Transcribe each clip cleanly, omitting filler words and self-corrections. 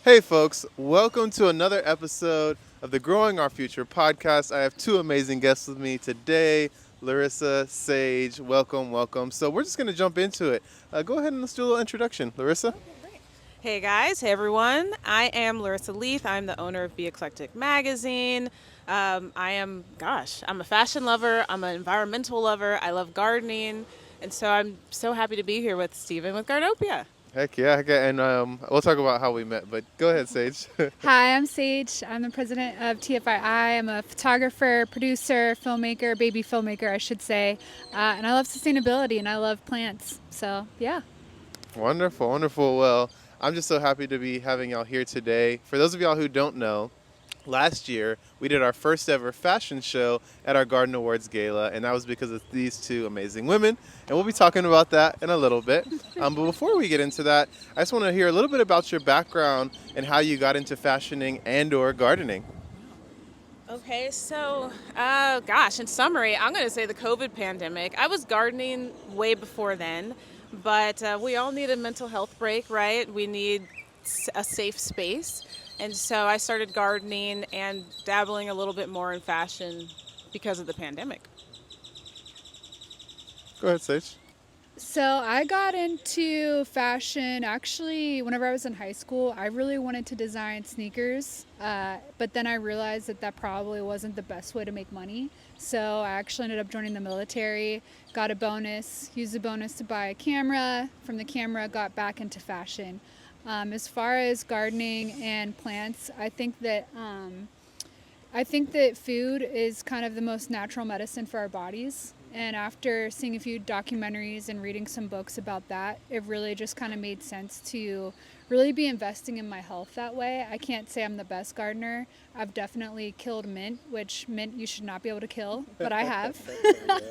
Hey, folks, welcome to another episode of the Growing Our Future podcast. I have two amazing guests with me today, Larissa, Saige. Welcome, welcome. So, we're just going to jump into it. Go ahead and let's do a little introduction. Larissa? Hey guys, hey everyone. I am Larissa Leath. I'm the owner of Be Eclectic magazine. I'm a fashion lover. I'm an environmental lover. I love gardening. And so I'm so happy to be here with Steven with Gardopia. Heck yeah, heck yeah. And we'll talk about how we met, but go ahead, Saige. Hi, I'm Saige. I'm the president of TFII. I'm a photographer, producer, filmmaker, baby filmmaker, I should say. And I love sustainability and I love plants. So, yeah. Wonderful, wonderful. Well, I'm just so happy to be having y'all here today. For those of y'all who don't know, last year we did our first ever fashion show at our Garden Awards Gala, and that was because of these two amazing women. And we'll be talking about that in a little bit. But before we get into that, I just want to hear a little bit about your background and how you got into fashioning and/or gardening. Okay, so, in summary, I'm going to say the COVID pandemic. I was gardening way before then, but we all need a mental health break, right? We need a safe space. And so I started gardening and dabbling a little bit more in fashion because of the pandemic. Go ahead, Sage. So, I got into fashion actually whenever I was in high school. I really wanted to design sneakers, but then I realized that that probably wasn't the best way to make money. So, I actually ended up joining the military, got a bonus, used the bonus to buy a camera. From the camera, got back into fashion. As far as gardening and plants, I think that food is kind of the most natural medicine for our bodies. And after seeing a few documentaries and reading some books about that, it really just kind of made sense to really be investing in my health that way. I can't say I'm the best gardener. I've definitely killed mint, which mint you should not be able to kill, but I have.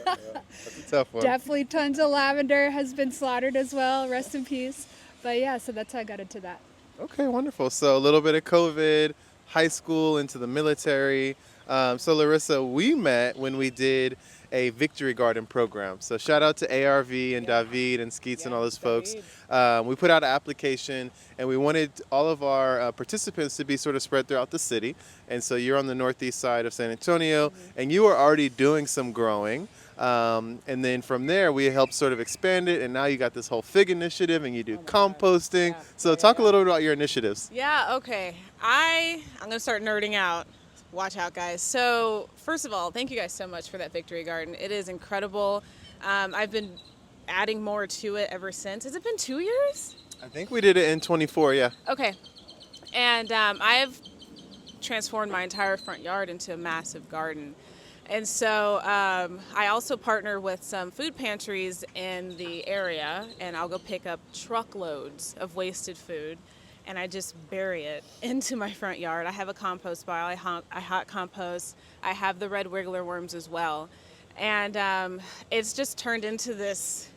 That's a tough one. Definitely tons of lavender has been slaughtered as well. Rest in peace. But yeah, so that's how I got into that. Okay, wonderful. So a little bit of COVID, high school into the military. So Larissa, we met when we did a Victory Garden program. So shout out to ARV and David and Skeets and all those folks. We put out an application and we wanted all of our participants to be sort of spread throughout the city. And so you're on the northeast side of San Antonio and you were already doing some growing. And then from there, we helped sort of expand it. And now you got this whole fig initiative and you do composting. Yeah. So talk a little bit about your initiatives. Yeah, okay. I'm going to start nerding out. Watch out, guys. So, first of all, thank you guys so much for that Victory Garden. It is incredible. I've been adding more to it ever since. Has it been 2 years? I think we did it in 24, yeah. Okay. And I have transformed my entire front yard into a massive garden. And so I also partner with some food pantries in the area, and I'll go pick up truckloads of wasted food, and I just bury it into my front yard. I have a compost pile. I hot compost. I have the red wiggler worms as well. And it's just turned into this,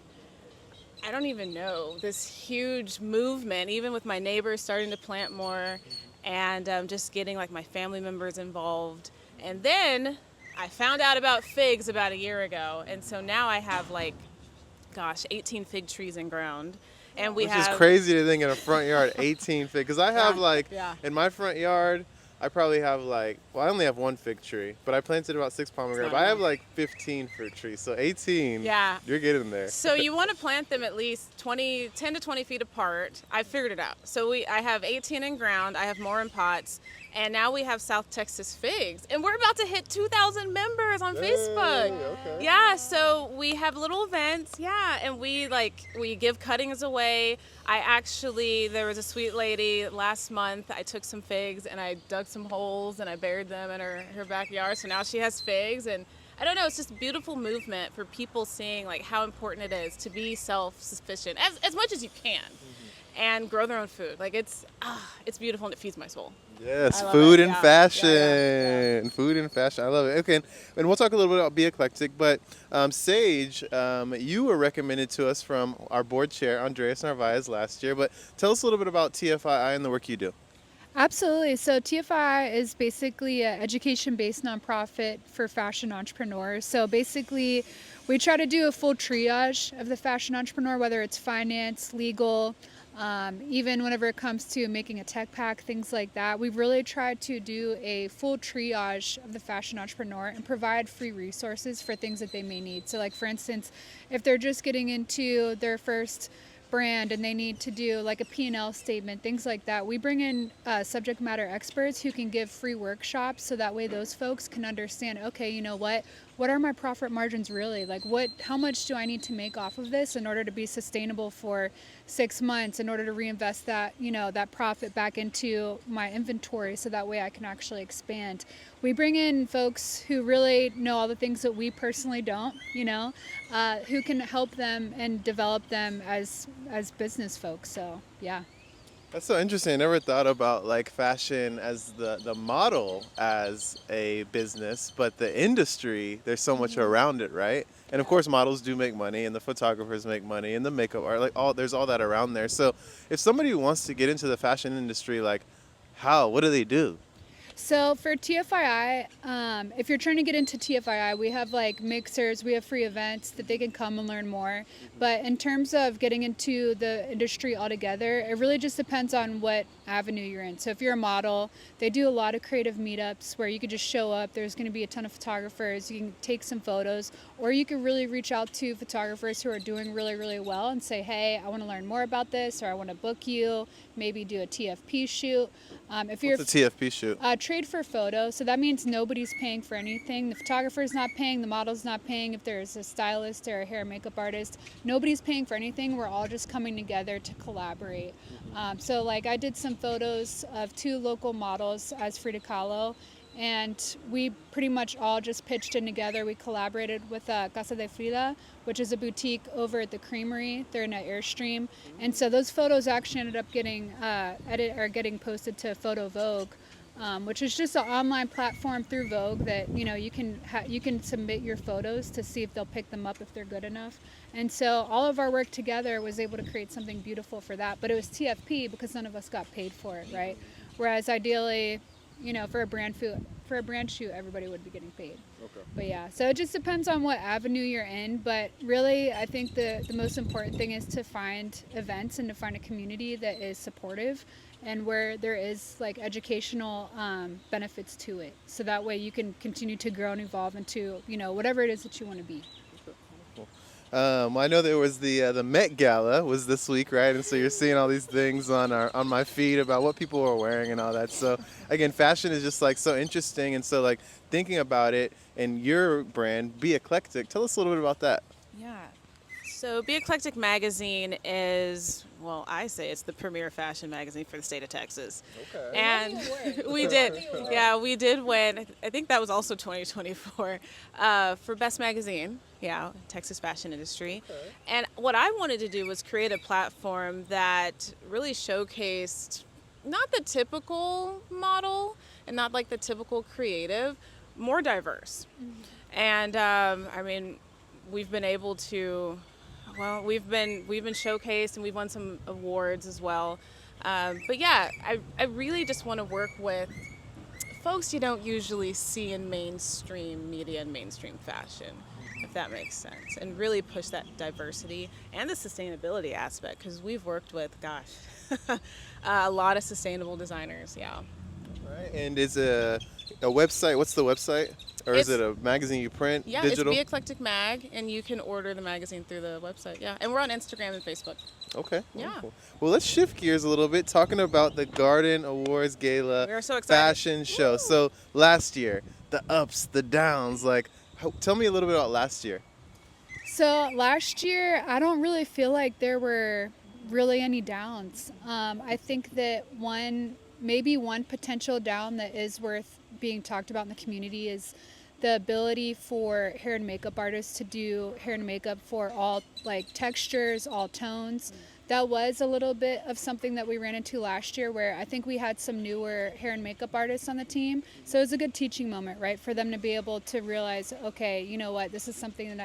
I don't even know, this huge movement, even with my neighbors starting to plant more and just getting like my family members involved. And then I found out about figs about a year ago. And so now I have 18 fig trees in ground. And Which is crazy to think in a front yard, 18 fig. Because I have in my front yard, I probably have I only have one fig tree, but I planted about 6 pomegranates. But I have 15 fruit trees, so 18. Yeah. You're getting there. So you want to plant them at least 10 to 20 feet apart. I figured it out. So I have 18 in ground. I have more in pots. And now we have South Texas figs. And we're about to hit 2,000 members on Facebook. Okay. Yeah, so we have little events. Yeah, and we give cuttings away. There was a sweet lady last month. I took some figs and I dug some holes and I buried them in her backyard. So now she has figs. And I don't know, it's just a beautiful movement for people seeing how important it is to be self-sufficient as much as you can. And grow their own food. it's beautiful and it feeds my soul. Yes, I love food it. and Yeah. fashion. Yeah. Food and fashion. I love it. Okay, and we'll talk a little bit about Be Eclectic, but Saige, you were recommended to us from our board chair, Andreas Narvaez, last year, but tell us a little bit about TFII and the work you do. Absolutely. So TFI is basically an education-based nonprofit for fashion entrepreneurs. So basically, we try to do a full triage of the fashion entrepreneur, whether it's finance, legal, Even whenever it comes to making a tech pack, things like that, we've really tried to do a full triage of the fashion entrepreneur and provide free resources for things that they may need. So like, for instance, if they're just getting into their first brand and they need to do like a P&L statement, things like that, we bring in subject matter experts who can give free workshops, so that way those folks can understand, okay, you know what are my profit margins really? Like how much do I need to make off of this in order to be sustainable for 6 months, in order to reinvest that, that profit back into my inventory, so that way I can actually expand. We bring in folks who really know all the things that we personally don't, who can help them and develop them as business folks. So yeah. That's so interesting. I never thought about like fashion as the model as a business, but the industry, there's so much around it, right? And of course models do make money, and the photographers make money, and the makeup art, there's all that around there. So if somebody wants to get into the fashion industry, like what do they do? So for TFII, if you're trying to get into TFII, we have like mixers, we have free events that they can come and learn more. But in terms of getting into the industry altogether, it really just depends on what avenue you're in. So if you're a model, they do a lot of creative meetups where you could just show up. There's going to be a ton of photographers. You can take some photos, or you can really reach out to photographers who are doing really, really well and say, hey, I want to learn more about this, or I want to book you, maybe do a TFP shoot. What's a TFP shoot? Trade for photo. So that means nobody's paying for anything. The photographer's not paying, the model's not paying. If there's a stylist or a hair and makeup artist, nobody's paying for anything. We're all just coming together to collaborate. So like I did some photos of 2 local models as Frida Kahlo, and we pretty much all just pitched in together. We collaborated with Casa de Frida, which is a boutique over at the Creamery. They're in an Airstream, and so those photos actually ended up getting getting posted to Photo Vogue, which is just an online platform through Vogue that you can submit your photos to see if they'll pick them up if they're good enough. And so all of our work together was able to create something beautiful for that. But it was TFP because none of us got paid for it, right? Whereas ideally, for a brand shoot, everybody would be getting paid. Okay. But yeah, so it just depends on what avenue you're in. But really, I think the most important thing is to find events and to find a community that is supportive and where there is like educational benefits to it. So that way you can continue to grow and evolve into, whatever it is that you want to be. I know there was the Met Gala was this week, right? And so you're seeing all these things on my feed about what people are wearing and all that. So again, fashion is just like so interesting, and so like thinking about it and your brand, Be Eclectic. Tell us a little bit about that. Yeah. So Be Eclectic magazine is, well, I say it's the premier fashion magazine for the state of Texas. Okay. And we did win. I think that was also 2024 for Best Magazine. Yeah, Texas fashion industry. Okay. And what I wanted to do was create a platform that really showcased not the typical model and not like the typical creative, more diverse. Mm-hmm. And we've been able to, we've been showcased and we've won some awards as well. But yeah, I really just want to work with folks you don't usually see in mainstream media and mainstream fashion, if that makes sense, and really push that diversity and the sustainability aspect, because we've worked with, a lot of sustainable designers, yeah. Right. And is a website, what's the website? Or is it a magazine you print, yeah, digital? It's Be Eclectic Mag, and you can order the magazine through the website, yeah. And we're on Instagram and Facebook. Okay. Yeah. Wonderful. Well, let's shift gears a little bit, talking about the Garden Awards Gala We are so excited. fashion show. Woo! So last year, the ups, the downs, tell me a little bit about last year. So last year, I don't really feel like there were really any downs. I think that maybe one potential down that is worth being talked about in the community is the ability for hair and makeup artists to do hair and makeup for all like textures, all tones. That was a little bit of something that we ran into last year, where I think we had some newer hair and makeup artists on the team. So it was a good teaching moment, right? For them to be able to realize, okay, you know what, this is something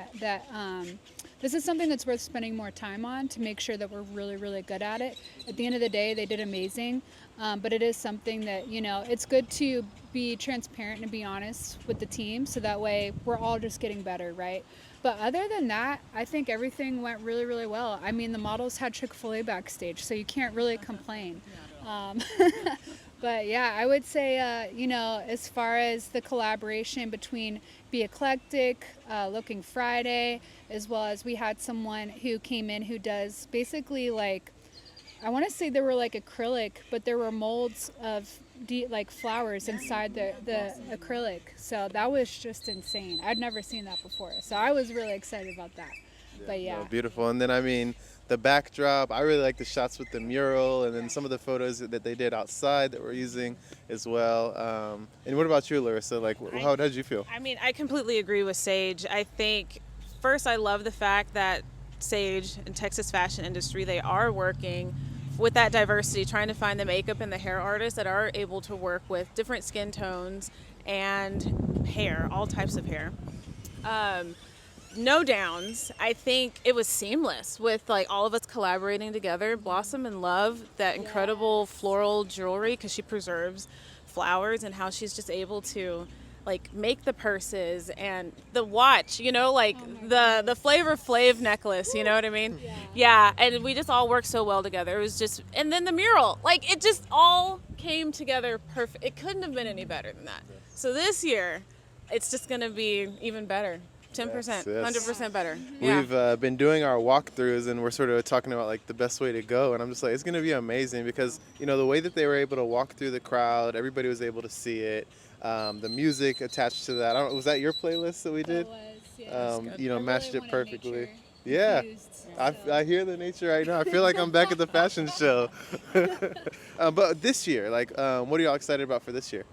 this is something that's worth spending more time on to make sure that we're really, really good at it. At the end of the day, they did amazing. But it is something that, it's good to be transparent and be honest with the team, so that way we're all just getting better, right? But other than that, I think everything went really, really well. I mean, the models had Chick-fil-A backstage, so you can't really complain. Um, but yeah, I would say, as far as the collaboration between Be Eclectic, Looking Friday, as well as we had someone who came in who does basically like, I want to say they were like acrylic, but there were molds of like flowers inside the acrylic. So that was just insane. I'd never seen that before. So I was really excited about that. But yeah. No, beautiful. And then I mean, the backdrop. I really like the shots with the mural, and then some of the photos that they did outside that we're using as well. And what about you, Larissa? Like, how did you feel? I mean, I completely agree with Saige. I think first I love the fact that Saige and Texas fashion industry, they are working with that diversity, trying to find the makeup and the hair artists that are able to work with different skin tones and hair, all types of hair. No downs. I think it was seamless with like all of us collaborating together. Blossom and Love, that incredible floral jewelry, because she preserves flowers, and how she's just able to like make the purses and the watch, like the Flavor Flav necklace, you know what I mean? Yeah, and we just all worked so well together. It was just, and then the mural, like it just all came together perfect. It couldn't have been any better than that. So this year, it's just gonna be even better. 10%, 100% better. Yeah. We've been doing our walkthroughs, and we're sort of talking about like the best way to go. And I'm just like, it's going to be amazing because, the way that they were able to walk through the crowd, everybody was able to see it. The music attached to that. Was that your playlist that we did? It was, yeah. Matched really it perfectly. nature Yeah. infused, I hear the nature right now. I feel like I'm back at the fashion show. But this year, like, what are y'all excited about for this year?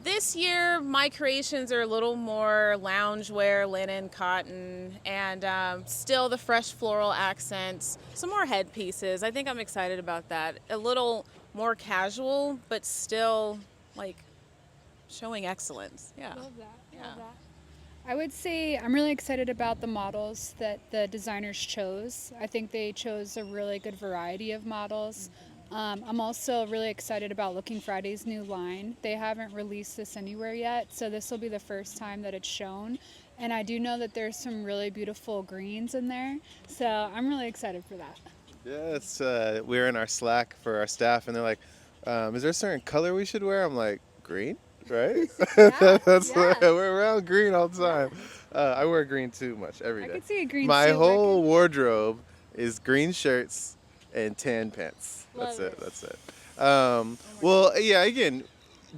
This year, my creations are a little more loungewear, linen, cotton, and still the fresh floral accents, some more headpieces. I think I'm excited about that. A little more casual, but still, like, showing excellence. Yeah. Love that. Love that. I would say I'm really excited about the models that the designers chose. I think they chose a really good variety of models. I'm also really excited about Looking Friday's new line. They haven't released this anywhere yet, so this will be the first time that it's shown. And I do know that there's some really beautiful greens in there, so I'm really excited for that. Yes, we're in our Slack for our staff, and they're like, is there a certain color we should wear? I'm like, green, right? We're around green all the time. I wear green too much every day. I could see a green My suit whole working. wardrobe is green shirts and tan pants. That's Love it. That's it. Well, yeah, again,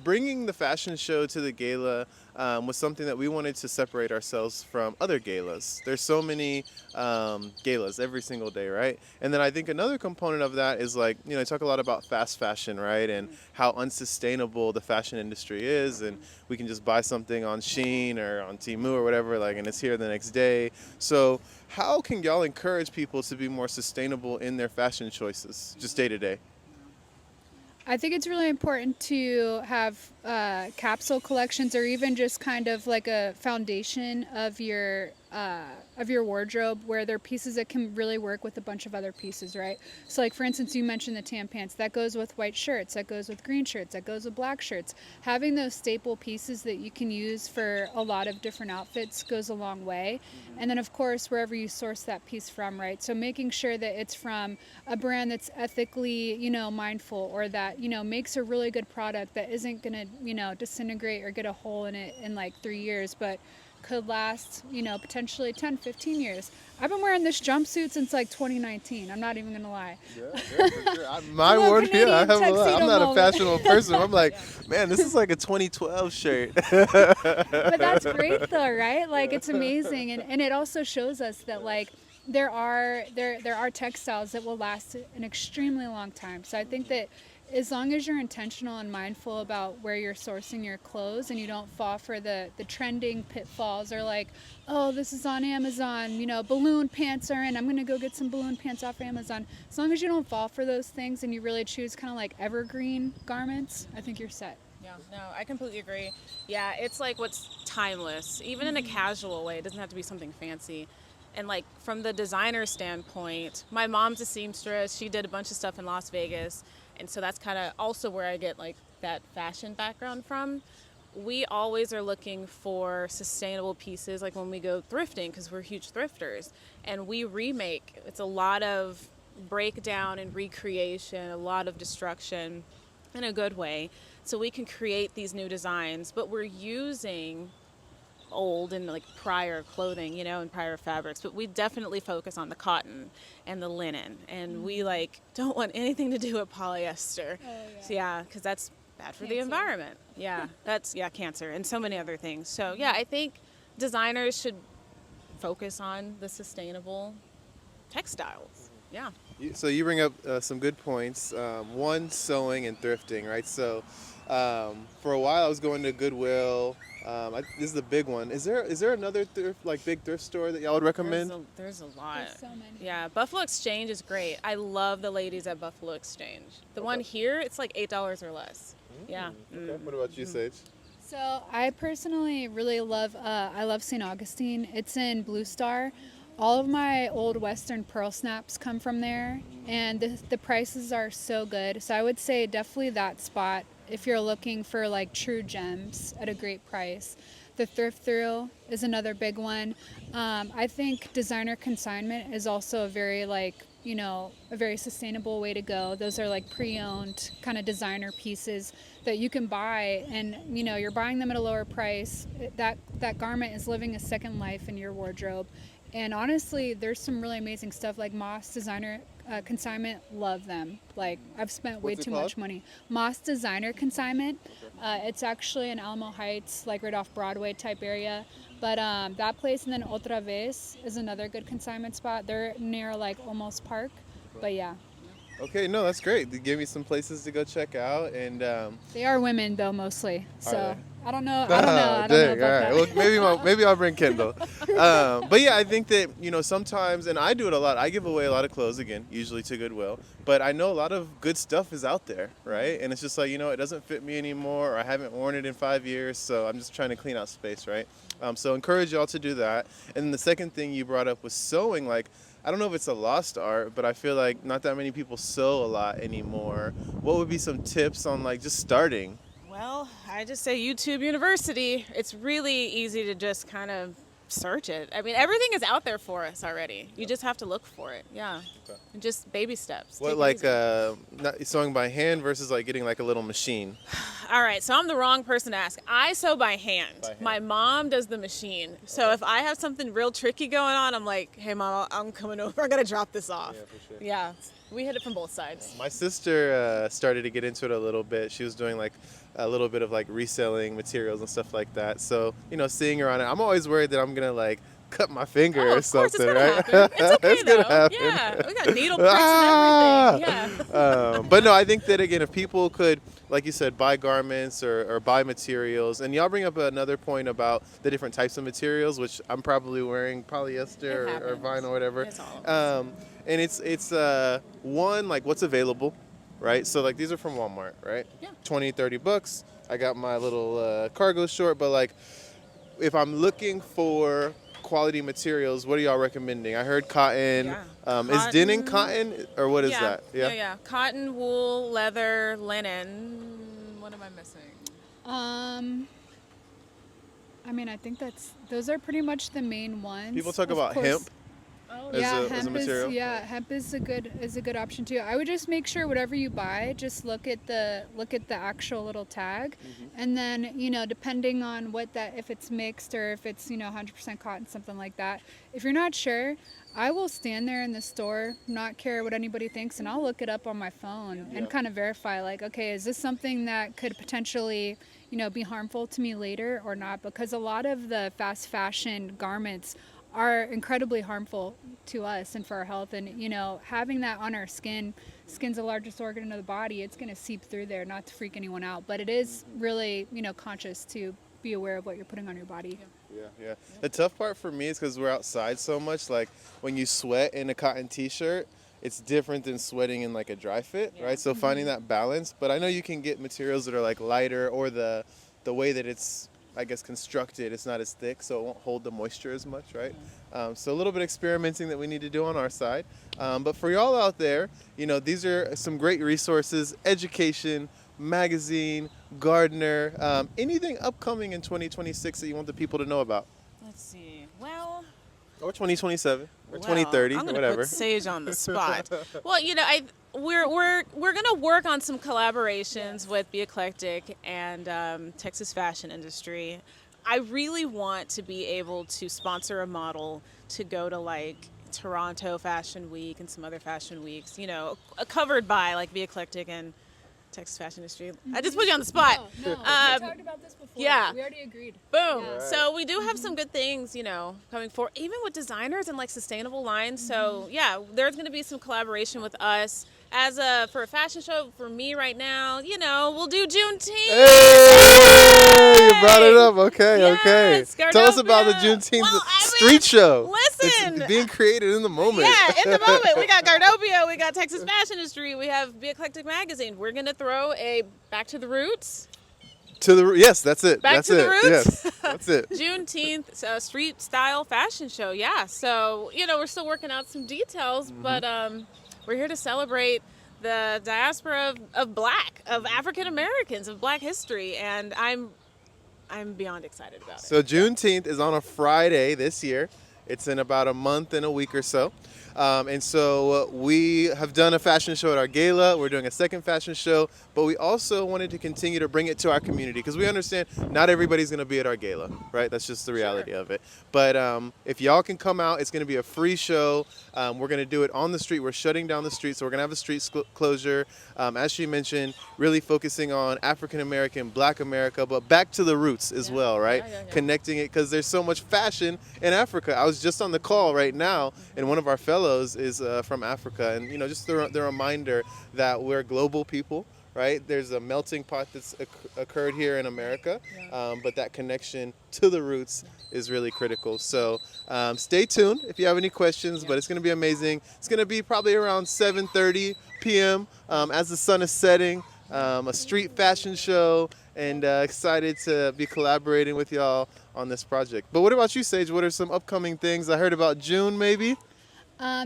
bringing the fashion show to the gala was something that we wanted to separate ourselves from other galas. There's so many galas every single day, right? And then I think another component of that is like, I talk a lot about fast fashion, right? And how unsustainable the fashion industry is. And we can just buy something on Shein or on Temu or whatever, like, and it's here the next day. So how can y'all encourage people to be more sustainable in their fashion choices, just day to day? I think it's really important to have capsule collections, or even just kind of like a foundation of your wardrobe where there are pieces that can really work with a bunch of other pieces, right? So like, for instance, you mentioned the tan pants. That goes with white shirts, that goes with green shirts, that goes with black shirts. Having those staple pieces that you can use for a lot of different outfits goes a long way. And then, of course, wherever you source that piece from, right? So making sure that it's from a brand that's ethically, mindful, or that, makes a really good product that isn't going to, disintegrate or get a hole in it in like 3 years, but could last, potentially 10, 15 years. I've been wearing this jumpsuit since like 2019. I'm not even going to lie. Yeah, for sure. My wardrobe, I have a lot. I'm not a fashionable person. I'm like, man, this is like a 2012 shirt. But that's great though, right? Like, it's amazing. And it also shows us that like there are textiles that will last an extremely long time. So I think that as long as you're intentional and mindful about where you're sourcing your clothes, and you don't fall for the trending pitfalls, or like, oh, this is on Amazon, balloon pants are in, I'm going to go get some balloon pants off Amazon. As long as you don't fall for those things and you really choose kind of like evergreen garments, I think you're set. Yeah, no, I completely agree. Yeah, it's like what's timeless, even in a casual way. It doesn't have to be something fancy. And like from the designer standpoint, my mom's a seamstress. She did a bunch of stuff in Las Vegas. And so that's kind of also where I get like that fashion background from. we always are looking for sustainable pieces, like when we go thrifting, because we're huge thrifters, and we remake. It's a lot of breakdown and recreation, a lot of destruction in a good way. So we can create these new designs, but we're using old and like prior clothing, and prior fabrics, but we definitely focus on the cotton and the linen, and we like don't want anything to do with polyester. Oh, yeah. So yeah, because that's bad for the Cancer. environment. Yeah, that's cancer and so many other things. So yeah, I think designers should focus on the sustainable textiles. Yeah. So you bring up some good points. One, sewing and thrifting, right? So for a while I was going to Goodwill. This is the big one. Is there another big thrift store that y'all would recommend? There's a lot. There's so many. Yeah, Buffalo Exchange is great. I love the ladies at Buffalo Exchange. The one here, it's like $8 or less. Yeah. Okay. What about you, Saige? So I personally really love, I love St. Augustine. It's in Blue Star. All of my old Western pearl snaps come from there, and the prices are so good. So I would say definitely that spot if you're looking for like true gems at a great price. The thrift through is another big one. I think designer consignment is also a very a very sustainable way to go. Those are like pre-owned kind of designer pieces that you can buy, and you're buying them at a lower price. That garment is living a second life in your wardrobe. And honestly, there's some really amazing stuff like Moss Designer Consignment. Love them. Like, I've spent way too much money. Moss Designer Consignment. It's actually in Alamo Heights, like right off Broadway type area. But that place, and then Otra Vez is another good consignment spot. They're near like Olmos Park. But yeah. Okay, no, that's great. They give me some places to go check out, and they are women though mostly. So I don't know. Dang, about all right. that. Well, maybe I'll bring Kendall. But yeah, I think that sometimes, and I do it a lot. I give away a lot of clothes again, usually to Goodwill. But I know a lot of good stuff is out there, right? And it's just like it doesn't fit me anymore, or I haven't worn it in 5 years, so I'm just trying to clean out space, right? So encourage y'all to do that. And then the second thing you brought up was sewing. Like, I don't know if it's a lost art, but I feel like not that many people sew a lot anymore. What would be some tips on just starting? Well, I just say YouTube University. It's really easy to just kind of search it. I mean, everything is out there for us already. You just have to look for it. Yeah. Okay. And just baby steps. What, not sewing by hand versus getting a little machine? All right, so I'm the wrong person to ask. I sew by hand. My mom does the machine. So if I have something real tricky going on, I'm like, hey, Mom, I'm coming over. I got to drop this off. Yeah, for sure. Yeah, we hit it from both sides. My sister started to get into it a little bit. She was doing a little bit of reselling materials and stuff like that. So, seeing her on it, I'm always worried that I'm going to cut my finger or something, right? It's okay, it's though. Happen. Yeah, we got needle pricks and everything. Yeah. But no, I think that again, if people could, like you said, buy garments or buy materials, and y'all bring up another point about the different types of materials, which I'm probably wearing polyester or vinyl or whatever. It's all and it's one, what's available, right? So these are from Walmart, right? Yeah. $20-$30. I got my little cargo short, but if I'm looking for quality materials, what are y'all recommending? I heard cotton. Yeah. Is Cotton. denim cotton, or what is that? Yeah. Cotton, wool, leather, linen. What am I missing? I mean, I think those are pretty much the main ones. People talk Of about course. hemp. Oh, as a material. Hemp is a good option too. I would just make sure whatever you buy, just look at the actual little tag, and then depending on if it's mixed or if it's 100% cotton, something like that. If you're not sure, I will stand there in the store, not care what anybody thinks, and I'll look it up on my phone and kind of verify okay, is this something that could potentially be harmful to me later or not? Because a lot of the fast fashion garments are incredibly harmful to us and for our health, and having that on our skin's the largest organ of the body. It's going to seep through there, not to freak anyone out, but it is really conscious to be aware of what you're putting on your body. Yeah. The tough part for me is because we're outside so much. When you sweat in a cotton t-shirt, it's different than sweating in a dry fit, right? So finding that balance. But I know you can get materials that are lighter, or the way that it's, I guess, constructed, it's not as thick, so it won't hold the moisture as much, right? So a little bit of experimenting that we need to do on our side. But for y'all out there, these are some great resources, education, magazine, gardener, anything upcoming in 2026 that you want the people to know about? Let's see. Well, Or 2027 or well, 2030, I'm gonna whatever. put Saige on the spot. Well, we're gonna work on some collaborations with Be Eclectic and Texas fashion industry. I really want to be able to sponsor a model to go to like Toronto Fashion Week and some other fashion weeks. Covered by like Be Eclectic and Texas fashion industry. I just put you on the spot. No, we talked about this before. yeah. We already agreed. Boom. Yeah. So we do have some good things, coming forward, even with designers and like sustainable lines. So yeah, there's going to be some collaboration with us for a fashion show. For me right now, we'll do Juneteenth. Hey, you brought it up. Okay, okay. Yes, Tell us about the Gardopia. Juneteenth Well, street show. Listen. It's being created in the moment. Yeah, in the moment. We got Gardopia, we got Texas Fashion Industry, we have Be Eclectic Magazine. We're going to throw a Back to the Roots. Yes, that's it. Back that's to the it. roots. Yes, that's it. Juneteenth street style fashion show. Yeah. So, we're still working out some details, but we're here to celebrate the diaspora of African Americans, of Black history, and I'm beyond excited about it. So Juneteenth is on a Friday this year. It's in about a month and a week or so. And so we have done a fashion show at our gala. We're doing a second fashion show, but we also wanted to continue to bring it to our community because we understand not everybody's going to be at our gala, right? That's just the reality of it. But if y'all can come out, it's going to be a free show. We're going to do it on the street. We're shutting down the street, so we're going to have a street closure. As she mentioned, really focusing on African American, Black America, but back to the roots as well, right? Yeah. Connecting it because there's so much fashion in Africa. I was just on the call right now, and one of our fellows is from Africa, and just the reminder that we're global people, right? There's a melting pot that's occurred here in America, but that connection to the roots is really critical. So stay tuned if you have any questions, but it's going to be amazing. It's going to be probably around 7:30 p.m. As the sun is setting, a street fashion show, and excited to be collaborating with y'all on this project. But what about you, Saige? What are some upcoming things? I heard about June, maybe?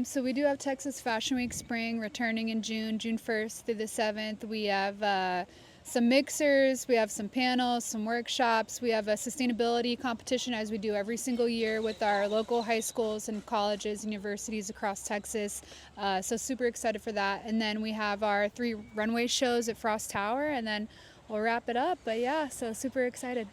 So we do have Texas Fashion Week Spring returning in June 1st through the 7th. We have some mixers, we have some panels, some workshops. We have a sustainability competition as we do every single year with our local high schools and colleges and universities across Texas. So super excited for that. And then we have our 3 runway shows at Frost Tower, and then we'll wrap it up. But yeah, so super excited.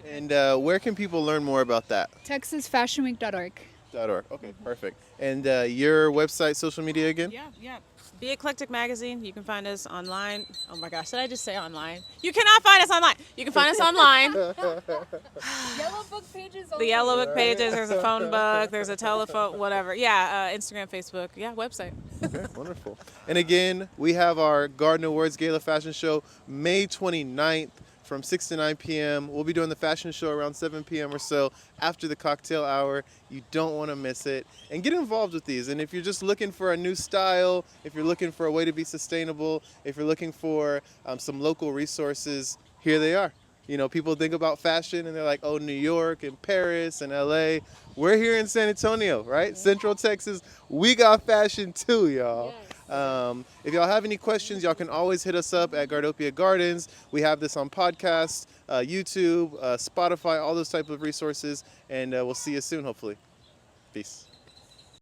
And where can people learn more about that? TexasFashionWeek.org. .org. Okay, perfect. And your website, social media again? Yeah. Be Eclectic Magazine. You can find us online. Oh my gosh, did I just say online? You cannot find us online. You can find us online. Yellow book pages. The yellow book pages. There's a phone book. There's a telephone. Whatever. Yeah. Instagram, Facebook. Yeah. Website. Okay, wonderful. And again, we have our Garden Awards Gala Fashion Show May 29th. From 6 to 9 p.m. We'll be doing the fashion show around 7 p.m. or so after the cocktail hour. You don't want to miss it. And get involved with these. And if you're just looking for a new style, if you're looking for a way to be sustainable, if you're looking for some local resources, here they are. People think about fashion and they're like, oh, New York and Paris and LA. We're here in San Antonio, right? Central Texas. We got fashion too, y'all. Yes. If y'all have any questions, y'all can always hit us up at Gardopia Gardens. We have this on podcast, YouTube, Spotify, all those type of resources. And we'll see you soon, hopefully. Peace.